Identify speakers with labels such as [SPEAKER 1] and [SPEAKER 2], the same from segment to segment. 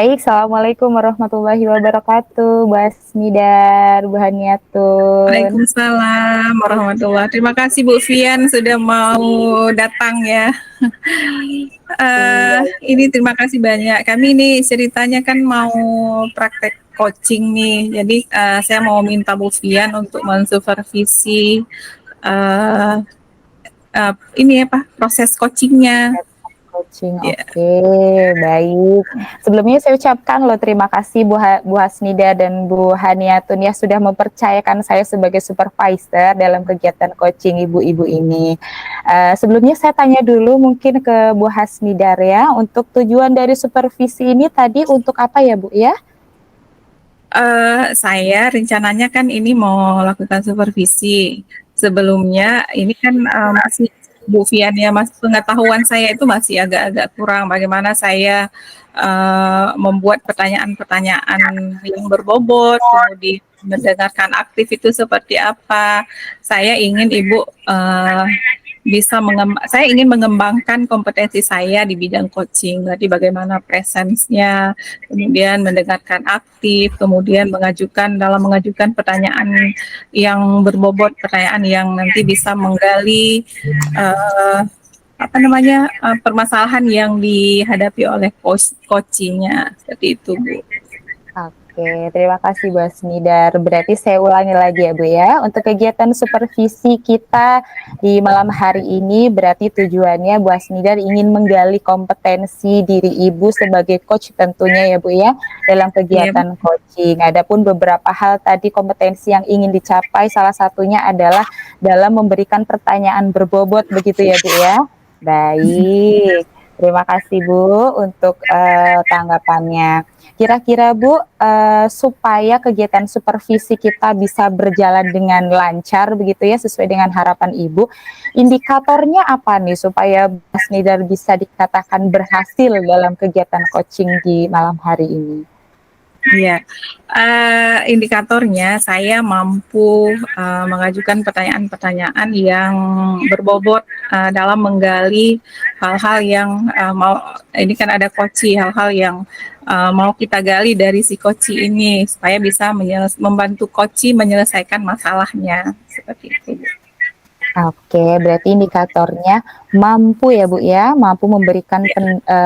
[SPEAKER 1] Baik, Assalamualaikum warahmatullahi wabarakatuh, Bu Asmidar, Bu Haniatun.
[SPEAKER 2] Waalaikumsalam warahmatullahi. Terima kasih Bu Fian sudah mau datang ya.
[SPEAKER 1] Iya,
[SPEAKER 2] Ini terima kasih banyak. Kami nih ceritanya kan mau praktek coaching nih. Jadi saya mau minta Bu Fian untuk mensupervisi uh, ini apa proses coachingnya.
[SPEAKER 1] coaching,
[SPEAKER 2] Ya,
[SPEAKER 1] oke, baik. Sebelumnya saya ucapkan loh terima kasih Bu Hasnida dan Bu Haniatun ya sudah mempercayakan saya sebagai supervisor dalam kegiatan coaching ibu-ibu ini. Sebelumnya saya tanya dulu mungkin ke Bu Hasnidar ya, untuk tujuan dari supervisi ini tadi untuk apa ya Bu ya?
[SPEAKER 2] Saya rencananya kan ini mau lakukan supervisi. Sebelumnya ini kan masih Bu Fian ya, mas pengetahuan saya itu masih agak-agak kurang. Bagaimana saya membuat pertanyaan-pertanyaan yang berbobot, kemudian mendengarkan aktif itu seperti apa. Saya ingin Ibu saya ingin mengembangkan kompetensi saya di bidang coaching. Berarti bagaimana presence-nya, kemudian mendengarkan aktif, kemudian mengajukan pertanyaan yang berbobot, pertanyaan yang nanti bisa menggali permasalahan yang dihadapi oleh coachingnya seperti itu Bu.
[SPEAKER 1] Oke, terima kasih Bu Asmidar. Berarti saya ulangi lagi ya Bu ya. Untuk kegiatan supervisi kita di malam hari ini berarti tujuannya Bu Asmidar ingin menggali kompetensi diri Ibu sebagai coach tentunya ya Bu ya dalam
[SPEAKER 2] Iya,
[SPEAKER 1] kegiatan coaching. Adapun beberapa hal tadi kompetensi yang ingin dicapai salah satunya adalah dalam memberikan pertanyaan berbobot begitu ya Bu ya. Baik. Terima kasih Bu untuk tanggapannya. Kira-kira Bu, supaya kegiatan supervisi kita bisa berjalan dengan lancar begitu ya, sesuai dengan harapan Ibu, indikatornya apa nih supaya Mas Nidar bisa dikatakan berhasil dalam kegiatan coaching di malam hari ini?
[SPEAKER 2] iya. Indikatornya saya mampu mengajukan pertanyaan-pertanyaan yang berbobot dalam menggali hal-hal yang ini kan ada koci, hal-hal yang mau kita gali dari si koci ini supaya bisa membantu koci menyelesaikan masalahnya seperti itu.
[SPEAKER 1] Oke, berarti indikatornya mampu ya Bu ya, mampu memberikan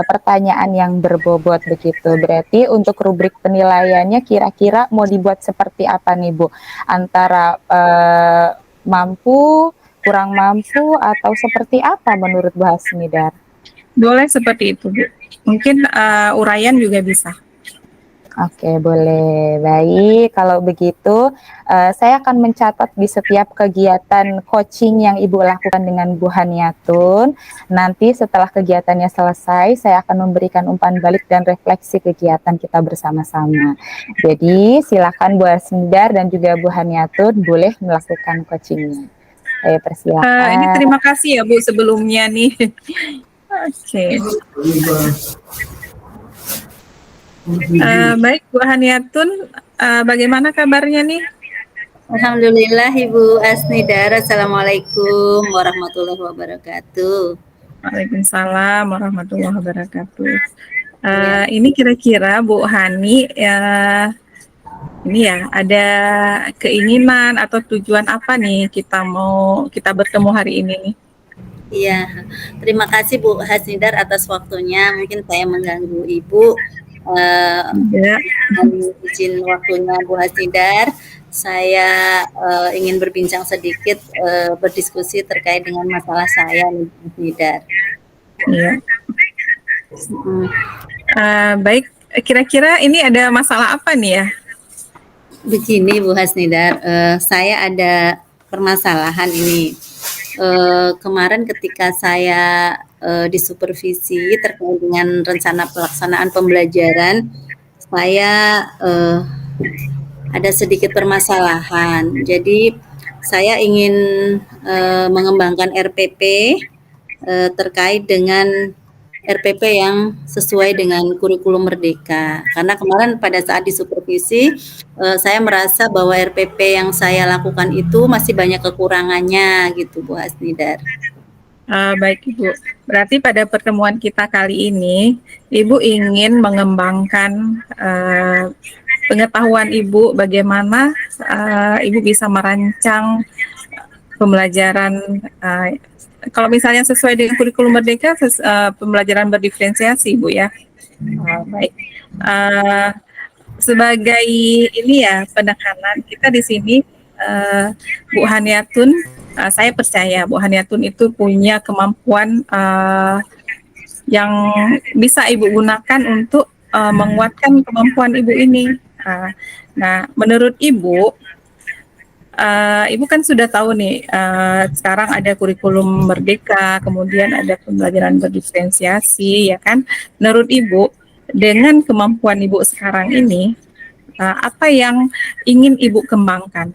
[SPEAKER 1] pertanyaan yang berbobot begitu. Berarti untuk rubrik penilaiannya kira-kira mau dibuat seperti apa nih Bu? Antara mampu, kurang mampu, atau seperti apa menurut Bu Hasmidar?
[SPEAKER 2] Boleh seperti itu Bu. Mungkin uraian juga bisa.
[SPEAKER 1] Oke, boleh. Baik, kalau begitu saya akan mencatat di setiap kegiatan coaching yang Ibu lakukan dengan Bu Haniatun. Nanti setelah kegiatannya selesai, saya akan memberikan umpan balik dan refleksi kegiatan kita bersama-sama. Jadi, silakan Bu Asmidar dan juga Bu Haniatun boleh melakukan coachingnya. Saya
[SPEAKER 2] Ini
[SPEAKER 1] persilakan.
[SPEAKER 2] terima kasih ya Bu sebelumnya nih. Oke. Baik Bu Haniatun, bagaimana kabarnya nih?
[SPEAKER 3] Alhamdulillah Ibu Asnidar. Assalamualaikum warahmatullahi wabarakatuh.
[SPEAKER 2] Waalaikumsalam warahmatullahi wabarakatuh.
[SPEAKER 3] Ya,
[SPEAKER 2] Ini kira-kira Bu Hani, ini ya ada keinginan atau tujuan apa nih kita bertemu hari ini nih?
[SPEAKER 3] iya. Terima kasih Bu Hasnidar atas waktunya. Mungkin saya mengganggu Ibu.
[SPEAKER 2] Ya,
[SPEAKER 3] Dengan izin waktunya Bu Hasnidar, saya ingin berbincang sedikit, berdiskusi terkait dengan masalah saya nih Bu Hasnidar.
[SPEAKER 2] iya.
[SPEAKER 3] Hmm.
[SPEAKER 2] Baik, kira-kira ini ada masalah apa nih ya?
[SPEAKER 3] Begini Bu Hasnidar, saya ada permasalahan ini. Kemarin ketika saya disupervisi terkait dengan rencana pelaksanaan pembelajaran, saya ada sedikit permasalahan. Jadi saya ingin mengembangkan RPP terkait dengan RPP yang sesuai dengan kurikulum Merdeka. Karena kemarin pada saat disupervisi, saya merasa bahwa RPP yang saya lakukan itu masih banyak kekurangannya gitu Bu Hasnidar.
[SPEAKER 2] Baik Ibu, berarti pada pertemuan kita kali ini, Ibu ingin mengembangkan pengetahuan Ibu bagaimana Ibu bisa merancang pembelajaran kalau misalnya sesuai dengan kurikulum Merdeka, pembelajaran berdiferensiasi Ibu ya. Baik. Uh, Sebagai ini ya penekanan kita di sini, Bu Haniatun, saya percaya Bu Haniatun itu punya kemampuan yang bisa Ibu gunakan untuk menguatkan kemampuan Ibu ini. Nah, menurut Ibu, Ibu kan sudah tahu nih, sekarang ada kurikulum Merdeka, kemudian ada pembelajaran berdiferensiasi, ya kan? Menurut Ibu, dengan kemampuan Ibu sekarang ini, apa yang ingin Ibu kembangkan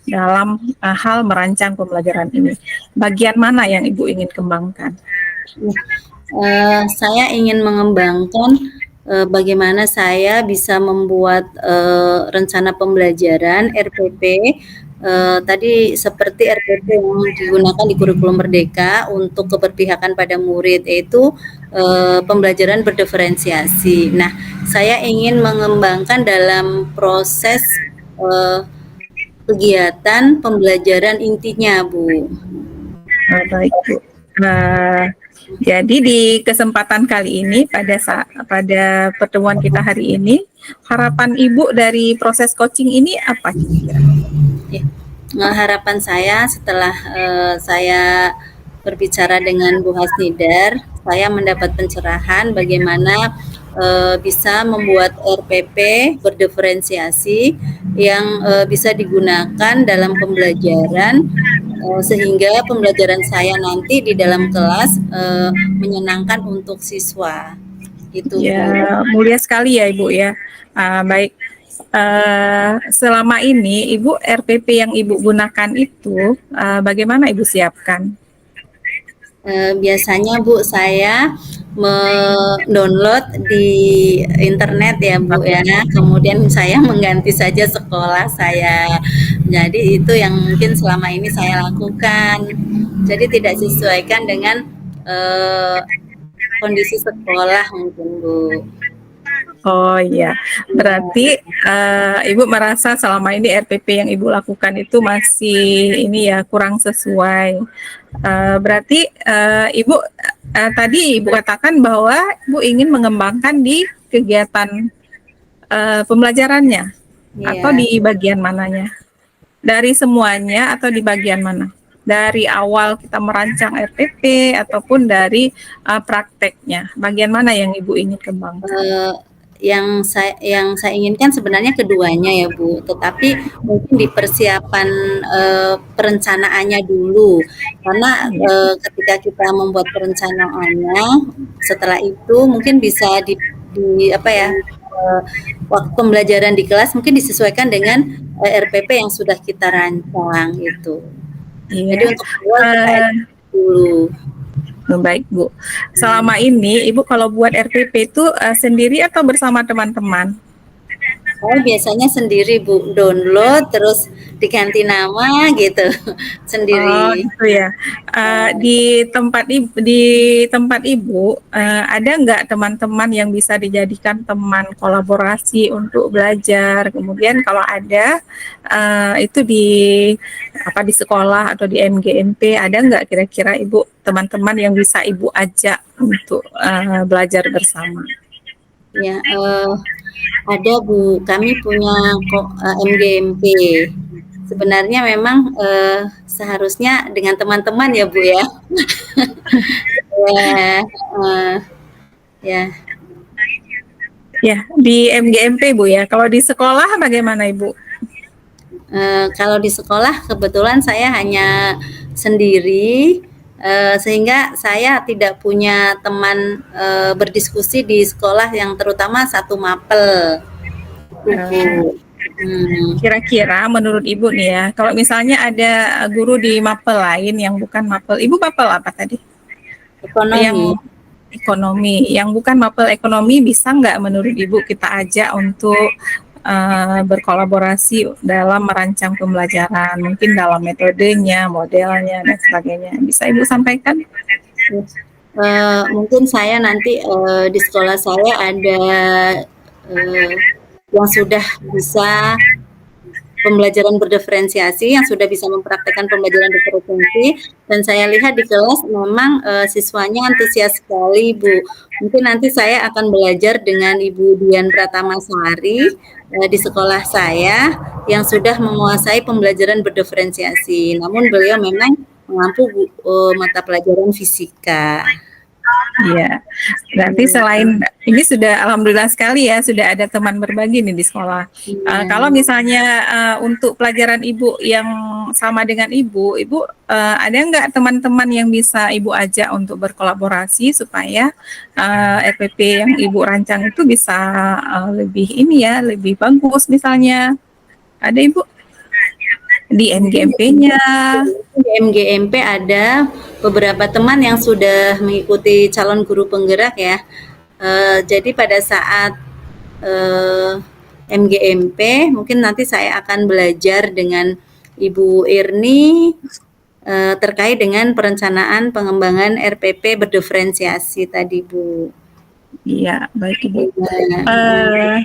[SPEAKER 2] dalam hal merancang pembelajaran ini? Bagian mana yang Ibu ingin kembangkan?
[SPEAKER 3] Saya ingin mengembangkan bagaimana saya bisa membuat rencana pembelajaran RPP tadi seperti RPP yang digunakan di kurikulum Merdeka untuk keberpihakan pada murid, yaitu pembelajaran berdiferensiasi. Nah, saya ingin mengembangkan dalam proses kegiatan pembelajaran intinya, Bu.
[SPEAKER 2] Baik, Bu. Jadi di kesempatan kali ini pada pertemuan kita hari ini, harapan Ibu dari proses coaching ini apa kira-kira?
[SPEAKER 3] Ya, harapan saya setelah saya berbicara dengan Bu Hasnidar, saya mendapat pencerahan bagaimana bisa membuat RPP berdiferensiasi yang bisa digunakan dalam pembelajaran sehingga pembelajaran saya nanti di dalam kelas menyenangkan untuk siswa. Itu
[SPEAKER 2] ya, Bu. Mulia sekali ya Ibu ya. Baik, selama ini Ibu RPP yang Ibu gunakan itu bagaimana Ibu siapkan?
[SPEAKER 3] Biasanya Bu, saya mendownload di internet ya Bu ya, kemudian saya mengganti saja sekolah saya. Jadi itu yang mungkin selama ini saya lakukan. Jadi tidak disesuaikan dengan kondisi sekolah mungkin Bu.
[SPEAKER 2] Oh iya, berarti Ibu merasa selama ini RPP yang Ibu lakukan itu masih ini ya kurang sesuai. Berarti Ibu tadi Ibu katakan bahwa Ibu ingin mengembangkan di kegiatan pembelajarannya atau di bagian mananya? Dari semuanya atau di bagian mana? Dari awal kita merancang RPP ataupun dari prakteknya, bagian mana yang Ibu ingin kembangkan?
[SPEAKER 3] Yang saya inginkan sebenarnya keduanya ya Bu, tetapi mungkin di persiapan perencanaannya dulu, karena ketika kita membuat perencanaannya, setelah itu mungkin bisa di apa ya, waktu pembelajaran di kelas mungkin disesuaikan dengan RPP yang sudah kita rancang itu. Jadi untuk awal kita dulu.
[SPEAKER 2] Baik Bu, selama ini Ibu kalau buat RPP itu sendiri atau bersama teman-teman?
[SPEAKER 3] Saya biasanya sendiri Bu, download terus diganti nama gitu, sendiri.
[SPEAKER 2] Oh gitu ya. Di tempat Ibu ada nggak teman-teman yang bisa dijadikan teman kolaborasi untuk belajar? Kemudian kalau ada itu di sekolah atau di MGMP ada nggak kira-kira Ibu teman-teman yang bisa Ibu ajak untuk belajar bersama?
[SPEAKER 3] Ya, ada Bu, kami punya MGMP. Sebenarnya memang seharusnya dengan teman-teman ya Bu ya. Ya.
[SPEAKER 2] Ya, di MGMP Bu ya. Kalau di sekolah bagaimana Ibu?
[SPEAKER 3] Kalau di sekolah kebetulan saya hanya sendiri, sehingga saya tidak punya teman berdiskusi di sekolah yang terutama satu mapel.
[SPEAKER 2] Kira-kira menurut Ibu nih ya, kalau misalnya ada guru di mapel lain yang bukan mapel, Ibu mapel apa tadi?
[SPEAKER 3] Ekonomi.
[SPEAKER 2] Yang ekonomi, yang bukan mapel ekonomi bisa nggak menurut Ibu kita ajak untuk berkolaborasi dalam merancang pembelajaran, mungkin dalam metodenya, modelnya, dan sebagainya. Bisa Ibu sampaikan?
[SPEAKER 3] Mungkin saya nanti, di sekolah saya ada, eee, yang sudah bisa pembelajaran berdiferensiasi, yang sudah bisa mempraktekkan pembelajaran diferensiasi, dan saya lihat di kelas memang, siswanya antusias sekali, Bu. Mungkin nanti saya akan belajar dengan Ibu Dian Pratamasari, di sekolah saya yang sudah menguasai pembelajaran berdiferensiasi. Namun beliau memang mengampu mata pelajaran fisika.
[SPEAKER 2] Iya, berarti selain ini sudah alhamdulillah sekali ya sudah ada teman berbagi nih di sekolah. Kalau misalnya untuk pelajaran Ibu yang sama dengan Ibu ada nggak teman-teman yang bisa Ibu ajak untuk berkolaborasi supaya RPP yang Ibu rancang itu bisa lebih ini ya, lebih bagus misalnya. Ada Ibu di NGMP-nya?
[SPEAKER 3] Di MGMP ada beberapa teman yang sudah mengikuti calon guru penggerak ya. Jadi pada saat MGMP mungkin nanti saya akan belajar dengan Ibu Irni terkait dengan perencanaan pengembangan RPP berdiferensiasi tadi, Bu.
[SPEAKER 2] Iya, baik Ibu.
[SPEAKER 3] Nah,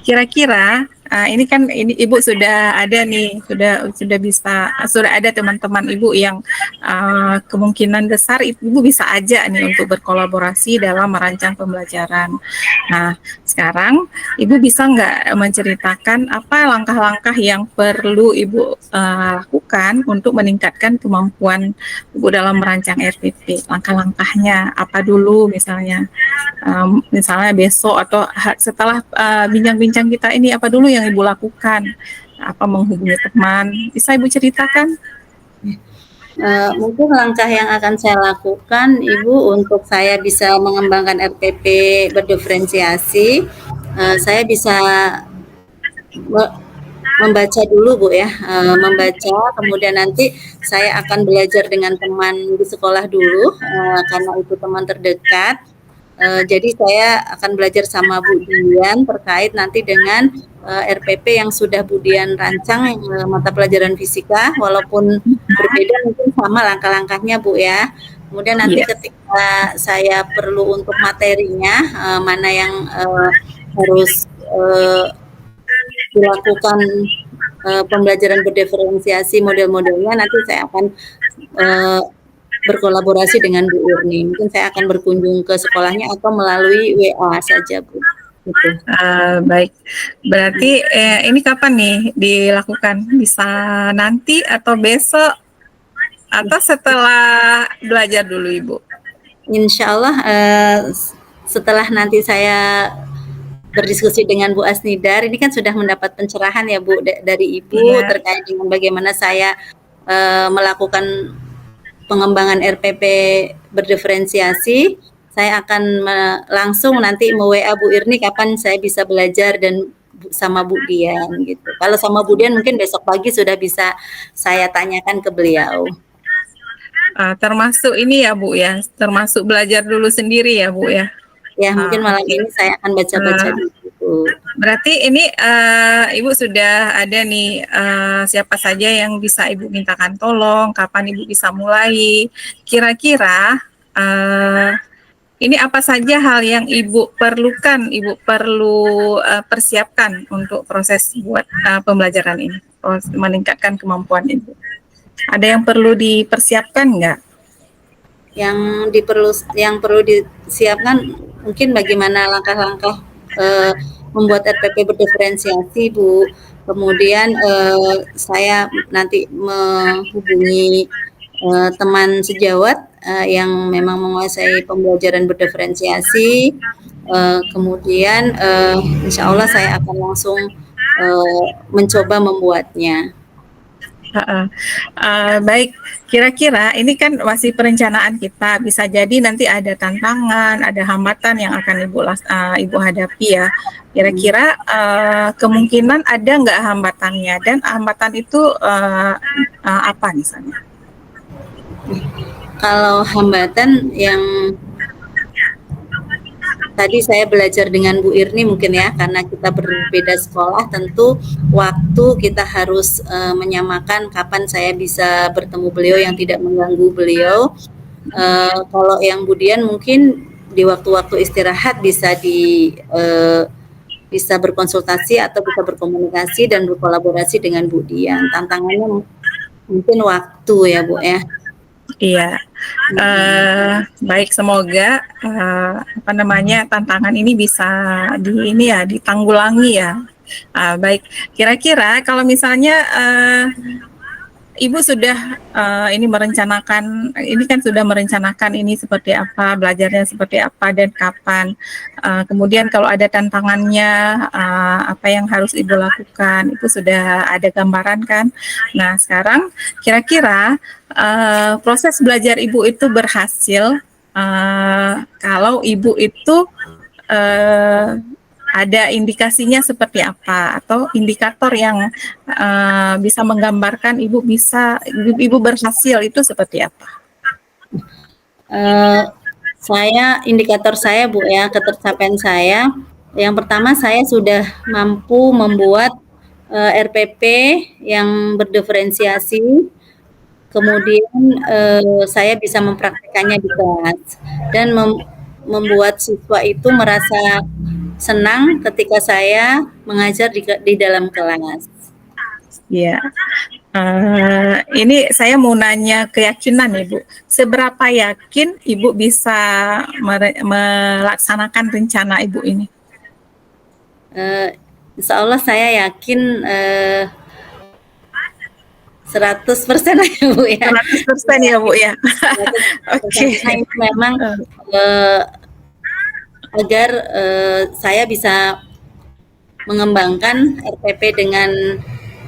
[SPEAKER 2] Kira-kira ini kan ini Ibu sudah ada nih, sudah ada teman-teman Ibu yang kemungkinan besar Ibu bisa aja nih untuk berkolaborasi dalam merancang pembelajaran. Nah, sekarang Ibu bisa nggak menceritakan apa langkah-langkah yang perlu Ibu lakukan untuk meningkatkan kemampuan Ibu dalam merancang RPP? Langkah-langkahnya apa dulu misalnya? Misalnya besok atau setelah bincang-bincang kita ini apa dulu yang Ibu lakukan? Apa menghubungi teman? Bisa Ibu ceritakan?
[SPEAKER 3] Mungkin langkah yang akan saya lakukan, Ibu, untuk saya bisa mengembangkan RPP berdiferensiasi, saya bisa membaca dulu, Bu, ya, membaca, kemudian nanti saya akan belajar dengan teman di sekolah dulu, karena itu teman terdekat. Jadi saya akan belajar sama Bu Dian terkait nanti dengan RPP yang sudah Bu Dian rancang, mata pelajaran fisika, walaupun berbeda mungkin sama langkah-langkahnya, Bu, ya. Kemudian nanti ketika saya perlu untuk materinya, mana yang harus dilakukan pembelajaran berdiferensiasi model-modelnya, nanti saya akan berkolaborasi dengan Bu Irni. Mungkin saya akan berkunjung ke sekolahnya atau melalui WA saja, Bu. Gitu.
[SPEAKER 2] Baik, berarti ini kapan nih dilakukan? Bisa nanti atau besok atau setelah belajar dulu Ibu?
[SPEAKER 3] Insya Allah setelah nanti saya berdiskusi dengan Bu Asnidar, ini kan sudah mendapat pencerahan ya Bu dari Ibu terkait dengan bagaimana saya melakukan pengembangan RPP berdiferensiasi. Saya akan langsung nanti WA Bu Irni kapan saya bisa belajar dan sama Bu Dian gitu. Kalau sama Bu Dian mungkin besok pagi sudah bisa saya tanyakan ke beliau.
[SPEAKER 2] Termasuk ini ya Bu ya, termasuk belajar dulu sendiri ya Bu ya.
[SPEAKER 3] Ya mungkin malam ini saya akan baca-baca dulu. Berarti
[SPEAKER 2] ini Ibu sudah ada nih siapa saja yang bisa Ibu mintakan tolong, kapan Ibu bisa mulai. Kira-kira ini apa saja hal yang Ibu perlukan, Ibu perlu persiapkan untuk proses buat pembelajaran ini, meningkatkan kemampuan Ibu. Ada yang perlu dipersiapkan nggak?
[SPEAKER 3] Yang perlu disiapkan mungkin bagaimana langkah-langkah membuat RPP berdiferensiasi, Bu. Kemudian saya nanti menghubungi teman sejawat yang memang menguasai pembelajaran berdiferensiasi. Kemudian insya Allah saya akan langsung mencoba membuatnya.
[SPEAKER 2] Baik, kira-kira ini kan masih perencanaan kita, bisa jadi nanti ada tantangan, ada hambatan yang akan Ibu hadapi ya. Kira-kira kemungkinan ada nggak hambatannya, dan hambatan itu apa misalnya?
[SPEAKER 3] Kalau hambatan yang tadi saya belajar dengan Bu Irni mungkin ya, karena kita berbeda sekolah, tentu waktu kita harus menyamakan kapan saya bisa bertemu beliau yang tidak mengganggu beliau. Kalau yang Budian mungkin di waktu-waktu istirahat bisa berkonsultasi atau bisa berkomunikasi dan berkolaborasi dengan Budian. Tantangannya mungkin waktu ya Bu ya.
[SPEAKER 2] Iya, baik, semoga apa namanya, tantangan ini bisa ditanggulangi ya. Baik, kira-kira kalau misalnya Ibu sudah merencanakan ini seperti apa, belajarnya seperti apa dan kapan. Kemudian kalau ada tantangannya, apa yang harus Ibu lakukan, itu sudah ada gambaran kan. Nah, sekarang kira-kira proses belajar Ibu itu berhasil kalau Ibu itu ada indikasinya seperti apa, atau indikator yang bisa menggambarkan ibu berhasil itu seperti apa?
[SPEAKER 3] Indikator saya Bu ya, ketercapaian saya, yang pertama saya sudah mampu membuat RPP yang berdiferensiasi, kemudian saya bisa mempraktikkannya di kelas dan membuat siswa itu merasa senang ketika saya mengajar di dalam kelas.
[SPEAKER 2] Ya, ini saya mau nanya keyakinan Ibu. Seberapa yakin Ibu bisa melaksanakan rencana Ibu ini?
[SPEAKER 3] Insya Allah saya yakin 100% ya Bu ya.
[SPEAKER 2] 100% ya Bu ya. Oke.
[SPEAKER 3] Memang agar saya bisa mengembangkan RPP dengan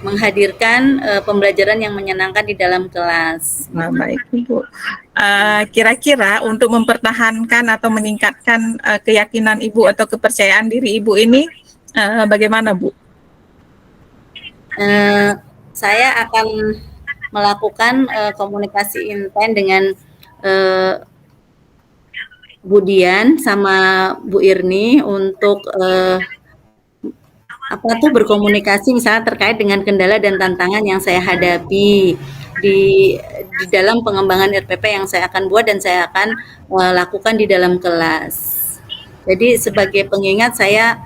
[SPEAKER 3] menghadirkan pembelajaran yang menyenangkan di dalam kelas.
[SPEAKER 2] Nah, baik Ibu. Kira-kira untuk mempertahankan atau meningkatkan keyakinan Ibu atau kepercayaan diri Ibu ini bagaimana Bu?
[SPEAKER 3] Saya akan melakukan komunikasi intens dengan Bu Dian sama Bu Irni untuk berkomunikasi misalnya terkait dengan kendala dan tantangan yang saya hadapi di dalam pengembangan RPP yang saya akan buat dan saya akan lakukan di dalam kelas. Jadi sebagai pengingat saya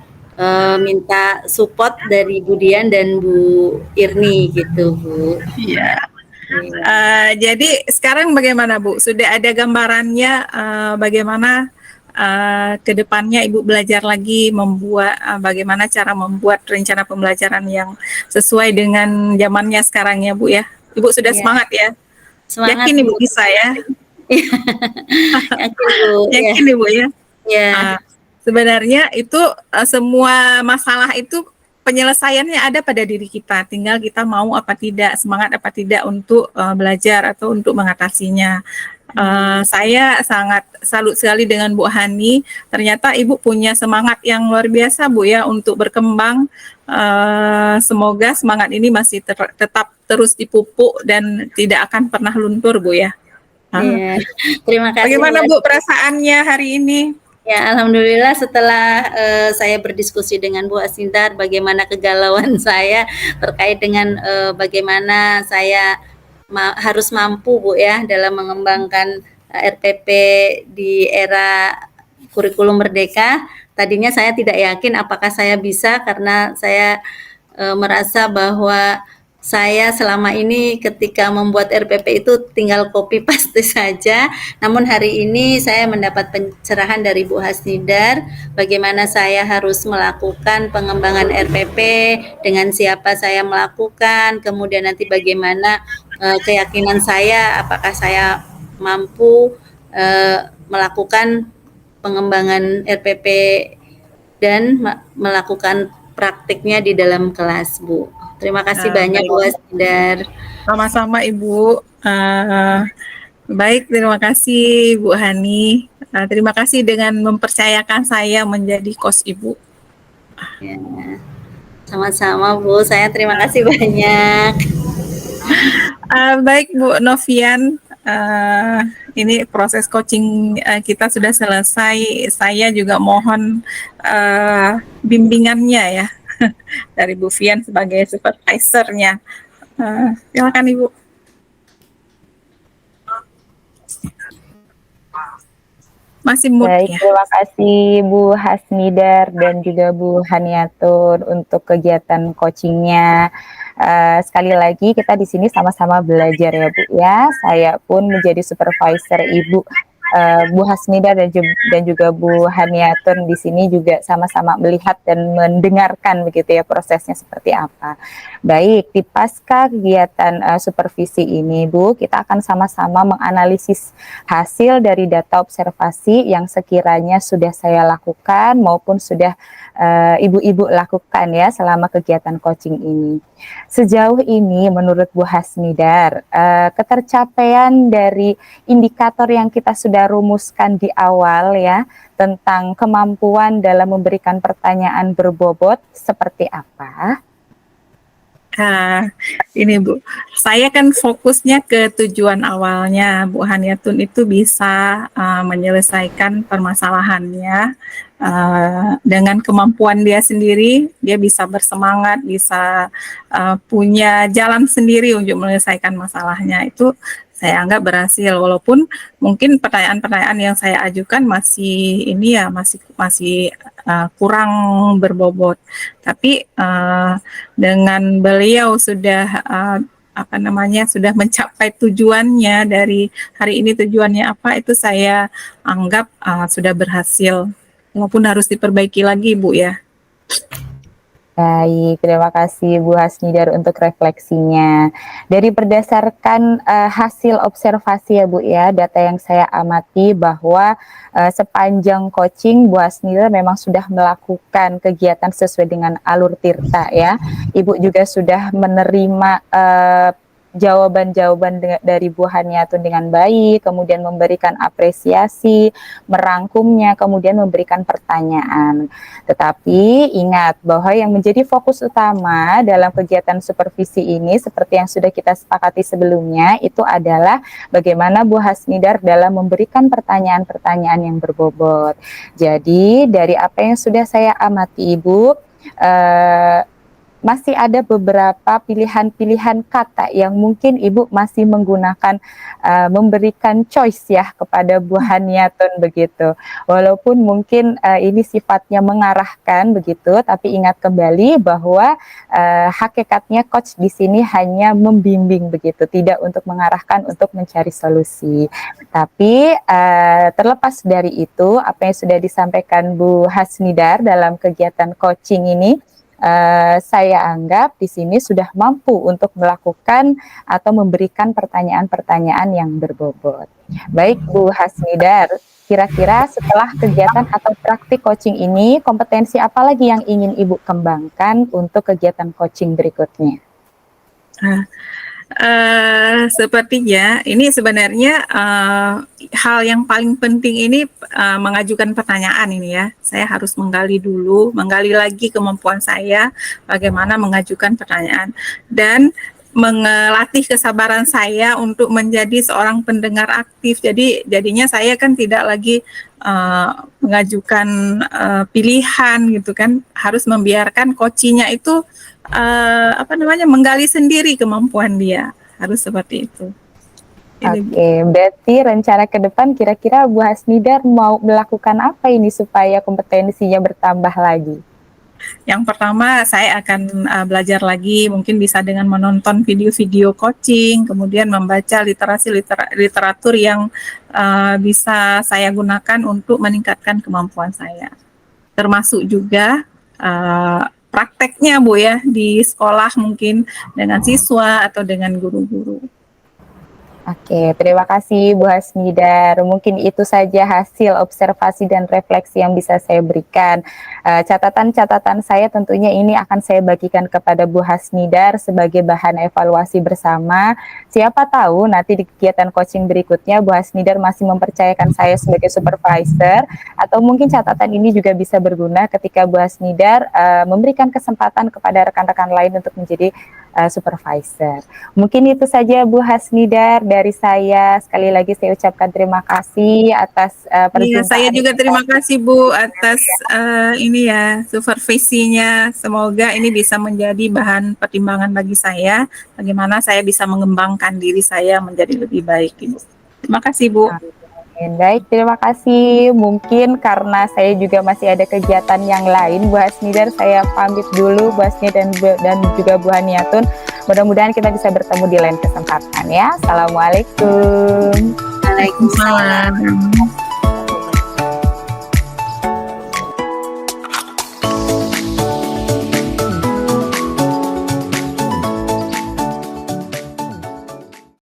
[SPEAKER 3] minta support dari Bu Dian dan Bu Irni gitu Bu.
[SPEAKER 2] Iya. Jadi sekarang bagaimana Bu? Sudah ada gambarannya bagaimana ke depannya Ibu belajar lagi bagaimana cara membuat rencana pembelajaran yang sesuai dengan zamannya sekarang ya Bu ya. Ibu sudah semangat ya?
[SPEAKER 3] Semangat,
[SPEAKER 2] yakin Ibu bisa ya?
[SPEAKER 3] Yakin Bu.
[SPEAKER 2] Yakin Ibu ya?
[SPEAKER 3] Ya.
[SPEAKER 2] Sebenarnya itu semua masalah itu penyelesaiannya ada pada diri kita, tinggal kita mau apa tidak, semangat apa tidak untuk belajar atau untuk mengatasinya. Saya sangat salut sekali dengan Bu Hani. Ternyata Ibu punya semangat yang luar biasa Bu ya untuk berkembang. Semoga semangat ini masih tetap terus dipupuk dan tidak akan pernah luntur Bu ya.
[SPEAKER 3] Iya. Terima kasih.
[SPEAKER 2] Bagaimana Bu perasaannya hari ini?
[SPEAKER 3] Ya, alhamdulillah setelah saya berdiskusi dengan Bu Asindar bagaimana kegalauan saya terkait dengan bagaimana saya harus mampu Bu ya dalam mengembangkan RPP di era kurikulum merdeka. Tadinya saya tidak yakin apakah saya bisa karena saya merasa bahwa saya selama ini ketika membuat RPP itu tinggal copy paste saja. Namun hari ini saya mendapat pencerahan dari Bu Hasnidar bagaimana saya harus melakukan pengembangan RPP, dengan siapa saya melakukan, kemudian nanti bagaimana keyakinan saya apakah saya mampu melakukan pengembangan RPP dan melakukan praktiknya di dalam kelas Bu. Terima kasih banyak Bu Hasnidar.
[SPEAKER 2] Sama-sama Ibu. Baik, terima kasih Bu Hani. Terima kasih dengan mempercayakan saya menjadi kos Ibu.
[SPEAKER 3] Ya, sama-sama Bu, saya terima kasih banyak.
[SPEAKER 2] Baik Bu Novian, ini proses coaching kita sudah selesai. Saya juga mohon bimbingannya ya dari Bu Fian sebagai supervisornya. Silakan Ibu. Masih mood
[SPEAKER 1] Baik,
[SPEAKER 2] ya.
[SPEAKER 1] terima kasih Bu Hasnidar dan juga Bu Haniatun untuk kegiatan coachingnya. Sekali lagi kita di sini sama-sama belajar ya Bu ya. Saya pun menjadi supervisor Ibu Bu Hasnidar dan juga Bu Haniatun di sini juga sama-sama melihat dan mendengarkan begitu ya prosesnya seperti apa. Baik, di pasca kegiatan supervisi ini Bu, kita akan sama-sama menganalisis hasil dari data observasi yang sekiranya sudah saya lakukan maupun sudah ibu-ibu lakukan ya selama kegiatan coaching ini. Sejauh ini menurut Bu Hasnidar, ketercapaian dari indikator yang kita sudah rumuskan di awal ya tentang kemampuan dalam memberikan pertanyaan berbobot seperti apa?
[SPEAKER 2] Nah, ini Bu, saya kan fokusnya ke tujuan awalnya. Bu Haniatun itu bisa menyelesaikan permasalahannya dengan kemampuan dia sendiri. Dia bisa bersemangat, bisa punya jalan sendiri untuk menyelesaikan masalahnya. Itu saya anggap berhasil, walaupun mungkin pertanyaan-pertanyaan yang saya ajukan masih ini ya masih kurang berbobot. Tapi dengan beliau sudah sudah mencapai tujuannya dari hari ini, tujuannya apa itu saya anggap sudah berhasil, walaupun harus diperbaiki lagi Bu ya.
[SPEAKER 1] Baik, terima kasih Bu Hasnidar untuk refleksinya. Dari berdasarkan hasil observasi ya Bu ya, data yang saya amati bahwa sepanjang coaching Bu Hasnidar memang sudah melakukan kegiatan sesuai dengan alur tirta ya. Ibu juga sudah menerima jawaban-jawaban dari Bu Haniatun dengan baik, kemudian memberikan apresiasi, merangkumnya, kemudian memberikan pertanyaan. Tetapi ingat bahwa yang menjadi fokus utama dalam kegiatan supervisi ini seperti yang sudah kita sepakati sebelumnya itu adalah bagaimana Bu Hasnidar dalam memberikan pertanyaan-pertanyaan yang berbobot. Jadi dari apa yang sudah saya amati Ibu, masih ada beberapa pilihan-pilihan kata yang mungkin Ibu masih menggunakan memberikan choice ya kepada Bu Haniatun begitu. Walaupun mungkin ini sifatnya mengarahkan begitu, tapi ingat kembali bahwa hakikatnya coach di sini hanya membimbing begitu, tidak untuk mengarahkan untuk mencari solusi. Tapi terlepas dari itu, apa yang sudah disampaikan Bu Hasnidar dalam kegiatan coaching ini, saya anggap di sini sudah mampu untuk melakukan atau memberikan pertanyaan-pertanyaan yang berbobot. Baik Bu Hasnidar, kira-kira setelah kegiatan atau praktik coaching ini, kompetensi apa lagi yang ingin Ibu kembangkan untuk kegiatan coaching berikutnya?
[SPEAKER 2] Sepertinya ini sebenarnya hal yang paling penting ini mengajukan pertanyaan ini ya. Saya harus menggali lagi kemampuan saya bagaimana mengajukan pertanyaan dan melatih kesabaran saya untuk menjadi seorang pendengar aktif. Jadinya saya kan tidak lagi mengajukan pilihan gitu kan, harus membiarkan coachingnya itu menggali sendiri kemampuan dia, harus seperti itu.
[SPEAKER 1] Oke, berarti rencana ke depan kira-kira Bu Hasnidar mau melakukan apa ini supaya kompetensinya bertambah lagi?
[SPEAKER 2] Yang pertama saya akan belajar lagi, mungkin bisa dengan menonton video-video coaching, kemudian membaca literatur yang bisa saya gunakan untuk meningkatkan kemampuan saya. Termasuk juga prakteknya Bu ya, di sekolah mungkin dengan siswa atau dengan guru-guru.
[SPEAKER 1] Oke, terima kasih Bu Hasnidar. Mungkin itu saja hasil observasi dan refleksi yang bisa saya berikan. Catatan-catatan saya tentunya ini akan saya bagikan kepada Bu Hasnidar sebagai bahan evaluasi bersama. Siapa tahu nanti di kegiatan coaching berikutnya Bu Hasnidar masih mempercayakan saya sebagai supervisor, atau mungkin catatan ini juga bisa berguna ketika Bu Hasnidar memberikan kesempatan kepada rekan-rekan lain untuk menjadi supervisor. Mungkin itu saja Bu Hasnidar dari saya. Sekali lagi saya ucapkan terima kasih atas perjumpaan.
[SPEAKER 2] Iya, saya juga terima kasih Bu atas ini ya supervisinya. Semoga ini bisa menjadi bahan pertimbangan bagi saya bagaimana saya bisa mengembangkan diri saya menjadi lebih baik Ibu. Terima kasih Bu.
[SPEAKER 1] Baik, terima kasih. Mungkin karena saya juga masih ada kegiatan yang lain, Bu Hasnidar, saya pamit dulu, Bu Hasni dan juga Bu Haniatun. Mudah-mudahan kita bisa bertemu di lain kesempatan ya. Assalamualaikum.
[SPEAKER 3] Waalaikumsalam.
[SPEAKER 2] Waalaikumsalam.